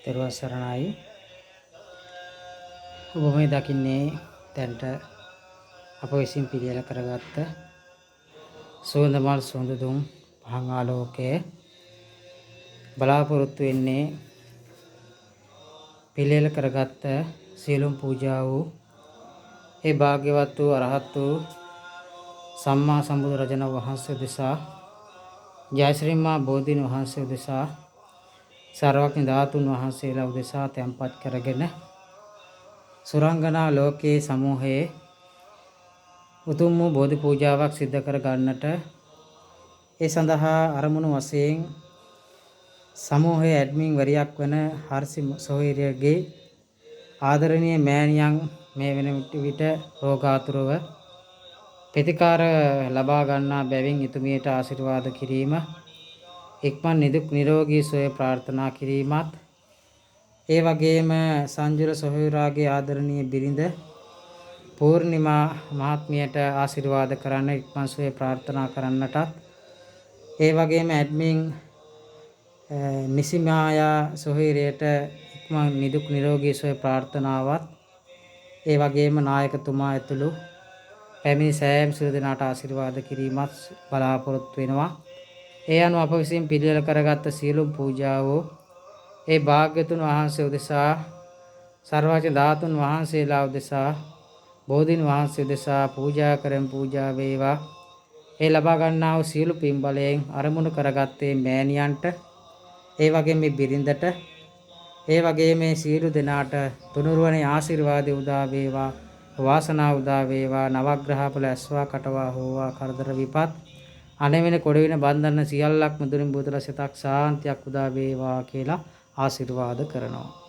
තෙරුවන් සරණයි. ඔබ මේ දකින්නේ දැන්ට අප විසින් පිළියෙල කරගත්ත සුවඳ මල් සුවඳ දුම් පහන් ආලෝකයේ බලාපොරොත්තු වෙන්නේ පිළියෙල කරගත්ත සියලුම පූජා වූ ඒ භාග්‍යවත් වූ අරහත් වූ සම්මා සම්බුදු රජුන් වහන්සේ උදෙසා ජයශ්‍රී මා බෝධීන් වහන්සේ උදෙසා සර්වඥ ධාතුන් වහන්සේලා උදෙසා තැන්පත් කරගෙන සුරංගනා ලෝකයේ සමූහයේ උතුම් වූ බෝධි පූජාවක් සිද්ධ කර ගන්නට ඒ සඳහා අරමුණු වශයෙන් සමූහයේ ඇඩ්මින් වරියක් වන හර්සි සොහොයුරියගේ ආදරණීය මෑණියන් මේ වෙන විට රෝගාතුරව ප්‍රතිකාර ලබා ගන්නා බැවින් එතුමියට ආශිර්වාද කිරීම, ඉක්මන් නිදුක් නිරෝගී සුවය ප්‍රාර්ථනා කිරීමත්, ඒ වගේම සංජුර සොහොයුරාගේ ආදරණීය බිරිඳ පූර්ණිමා මහත්මියට ආශිර්වාද කරන්න, ඉක්මන් සුවය ප්‍රාර්ථනා කරන්නටත්, ඒ වගේම ඇඩ්මින් නිසිමායා සොහොයුරියට ඉක්මන් නිදුක් නිරෝගී සුවය ප්‍රාර්ථනාවත්, ඒ වගේම නායකතුමා ඇතුළු පැමිණි සෑම සියලු දෙනාට ආශිර්වාද කිරීමත් බලාපොරොත්තු වෙනවා. ඒ අනුව අප විසින් පිළියෙල කරගත්ත සියලුම පූජාවෝ ඒ භාග්‍යතුන් වහන්සේ උදෙසා, සර්වඥ ධාතුන් වහන්සේලා උදෙසා, බෝධීන් වහන්සේ උදෙසා පූජා කරන් පූජා වේවා. ඒ ලබා ගන්නා වූ සියලු පින් බලයෙන් අරමුණු කරගත්තේ මෑණියන්ට, ඒ වගේම මේ බිරිඳට, ඒ වගේම මේ සියලු දෙනාට තුනුරුවනේ ආශිර්වාද උදා වේවා, වාසනාව උදා වේවා. නවග්‍රහඵල ඇස්වා කටවා හෝවා කරදර විපත් අනෙවෙන කොඩවෙන බන්ධන සියල්ලක්ම දුරින් බුදල සිතක් සාන්තියක් උදා වේවා කියලා ආශිර්වාද කරනවා.